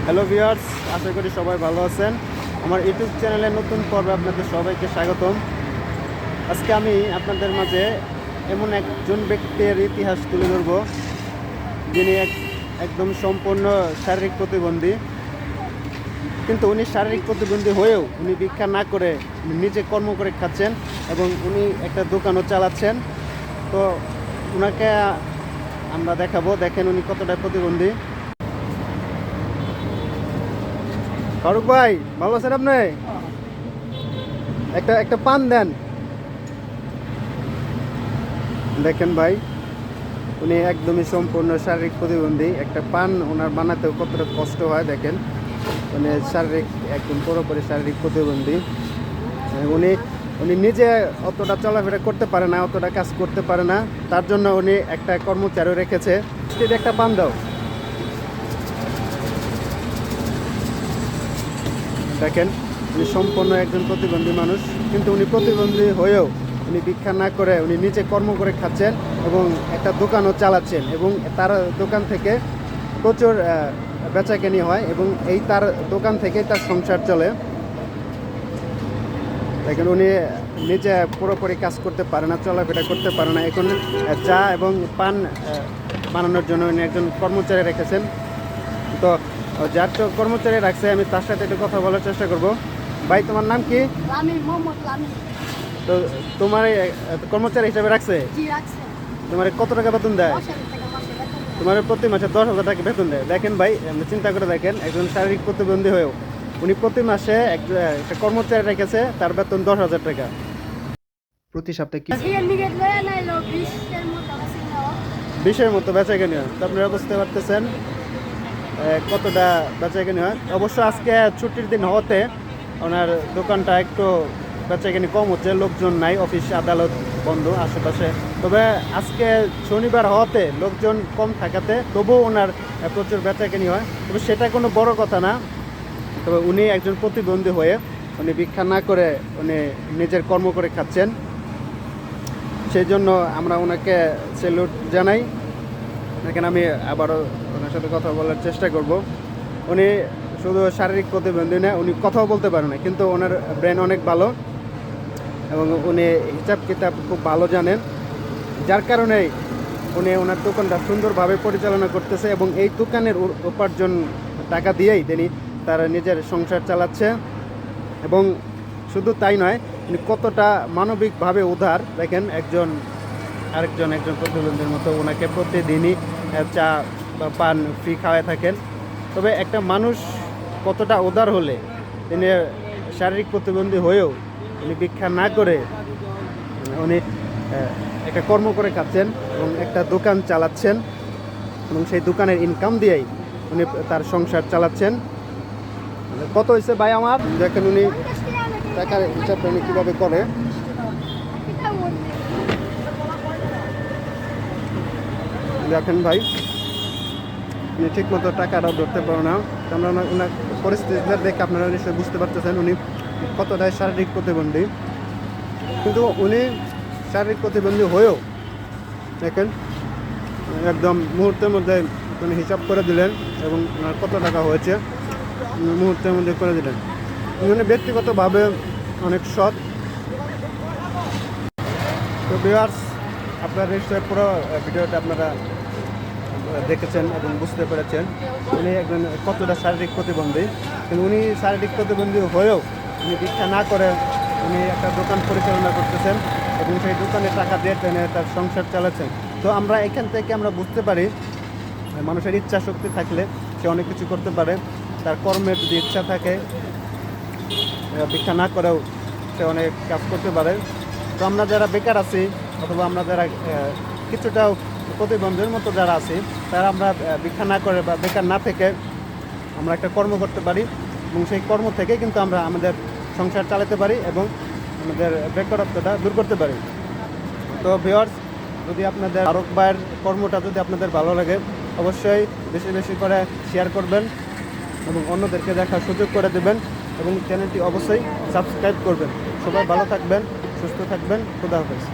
Hello viewers, আশা করি সবাই ভালো আছেন। আমার ইউটিউব চ্যানেলের নতুন পর্বে আপনাদের সবাইকে স্বাগতম। আজকে আমি আপনাদের মাঝে এমন একজন ব্যক্তির ইতিহাস তুলে ধরব, যিনি একদম সম্পূর্ণ শারীরিক প্রতিবন্ধী। কিন্তু উনি শারীরিক প্রতিবন্ধী হয়েও উনি ভিক্ষা না করে নিজে কর্ম করে খাচ্ছেন এবং উনি একটা দোকানও চালাচ্ছেন। তো ওনাকে আমরা দেখাবো, দেখেন উনি কতটা প্রতিবন্ধী। ফারুক ভাই, ভালো আছেন আপনি? একটা একটা পান দেন। দেখেন ভাই, উনি একদমই সম্পূর্ণ শারীরিক প্রতিবন্ধী। একটা পান ওনার বানাতেও কতটা কষ্ট হয় দেখেন। মানে শারীরিক একদম পুরোপুরি শারীরিক প্রতিবন্ধী। উনি উনি নিজে অতটা চলাফেরা করতে পারে না, অতটা কাজ করতে পারে না। তার জন্য উনি একটা কর্মচারী রেখেছে। একটা পান দাও। দেখেন, উনি সম্পূর্ণ একজন প্রতিবন্ধী মানুষ, কিন্তু উনি প্রতিবন্ধী হয়েও উনি ভিক্ষা না করে উনি নিজে কর্ম করে খাচ্ছেন এবং একটা দোকানও চালাচ্ছেন এবং তার দোকান থেকে প্রচুর বেচাকেনি হয় এবং এই তার দোকান থেকেই তার সংসার চলে। দেখেন, উনি নিজে পুরোপুরি কাজ করতে পারে না, চলাফেরা করতে পারে না। এখন চা এবং পান বানানোর জন্য উনি একজন কর্মচারী রেখেছেন। তো যার কর্মচারী রাখছে, আমি তার সাথে একটু কথা বলার চেষ্টা করব। ভাই, তোমার নাম কি? তো তোমার কর্মচারী হিসেবে রাখছে? তোমার কত টাকা বেতন দেয়? তোমার প্রতি মাসে 10,000 টাকা বেতন দেয়। দেখেন ভাই, চিন্তা করে দেখেন, একজন শারীরিক প্রতিবন্ধী হয়েও উনি প্রতি মাসে একটা কর্মচারী রেখেছে, তার বেতন 10,000 টাকা প্রতি সপ্তাহে। কি 20-এর মতো বেচাকেনি হয়। তো আপনারা বুঝতে পারতেছেন কতটা বেচাকেনি হয়। অবশ্য আজকে ছুটির দিন হওয়াতে ওনার দোকানটা একটু বেচাকেনি কম হচ্ছে, লোকজন নাই, অফিস আদালত বন্ধ আশেপাশে। তবে আজকে শনিবার হওয়াতে লোকজন কম থাকাতে তবুও ওনার প্রচুর বেচাকেনি হয়। তবে সেটা কোনো বড় কথা না। তবে উনি একজন প্রতিবন্ধী হয়ে উনি ভিক্ষা না করে উনি নিজের কর্ম করে খাচ্ছেন, সেই জন্য আমরা ওনাকে স্যালুট জানাই। এখানে আমি আবারও ওনার সাথে কথা বলার চেষ্টা করব। উনি শুধু শারীরিক প্রতিবন্ধী না, উনি কথাও বলতে পারেন না, কিন্তু ওনার ব্রেন অনেক ভালো এবং উনি হিসাব কিতাব খুব ভালো জানেন, যার কারণে উনি ওনার দোকানটা সুন্দরভাবে পরিচালনা করতেছে এবং এই দোকানের উপার্জন টাকা দিয়েই তিনি তার নিজের সংসার চালাচ্ছে। এবং শুধু তাই নয়, উনি কতটা মানবিকভাবে উদার দেখেন। একজন প্রতিবন্ধীর মতো ওনাকে প্রতিদিনই চা বা পান ফ্রি খাওয়ায় থাকেন। তবে একটা মানুষ কতটা উদার হলে তিনি শারীরিক প্রতিবন্ধী হয়েও উনি ভিক্ষা না করে উনি একটা কর্ম করে খাচ্ছেন এবং একটা দোকান চালাচ্ছেন এবং সেই দোকানের ইনকাম দিয়েই উনি তার সংসার চালাচ্ছেন। কত হয়েছে ভাই আমার? দেখেন উনি টাকার হিসাবটা উনি কীভাবে করে। দেখেন ভাই, উনি ঠিক মতো টাকাটাও ধরতে পারে না। আমরা ওনার পরিস্থিতিটা দেখে আপনারা নিশ্চয়ই বুঝতে পারতেছেন উনি কতটাই শারীরিক প্রতিবন্ধী। কিন্তু উনি শারীরিক প্রতিবন্ধী হয়েও দেখেন একদম মুহূর্তের মধ্যে উনি হিসাব করে দিলেন এবং ওনার কত টাকা হয়েছে মুহূর্তের মধ্যে করে দিলেন। উনি ব্যক্তিগতভাবে অনেক সৎ। তো ভিউয়ার্স, আপনারা নিশ্চয়ই পুরো ভিডিওটা আপনারা দেখেছেন এবং বুঝতে পেরেছেন উনি একজন কতটা শারীরিক প্রতিবন্ধী। কিন্তু উনি শারীরিক প্রতিবন্ধী হয়েও উনি ভিক্ষা না করে উনি একটা দোকান পরিচালনা করতেছেন এবং সেই দোকানে টাকা দিয়ে টেনে তার সংসার চালাচ্ছেন। তো আমরা এখান থেকে আমরা বুঝতে পারি মানুষের ইচ্ছা শক্তি থাকলে সে অনেক কিছু করতে পারে। তার কর্মের যদি ইচ্ছা থাকে, ভিক্ষা না করেও সে অনেক কাজ করতে পারে। তো আমরা যারা বেকার আছি অথবা আমরা যারা কিছুটাও প্রতিবন্ধীর মতো যারা আছি, তারা আমরা ভিক্ষা না করে বা বেকার না থেকে আমরা একটা কর্ম করতে পারি এবং সেই কর্ম থেকে কিন্তু আমরা আমাদের সংসার চালাতে পারি এবং আমাদের বেকারত্বটা দূর করতে পারি। তো ভিউয়ার্স, যদি আপনাদের ফারুক ভাইয়ের কর্মটা যদি আপনাদের ভালো লাগে, অবশ্যই বেশি বেশি করে শেয়ার করবেন এবং অন্যদেরকে দেখার সুযোগ করে দেবেন এবং চ্যানেলটি অবশ্যই সাবস্ক্রাইব করবেন। সবাই ভালো থাকবেন, সুস্থ থাকবেন। খুদা হাফেজ।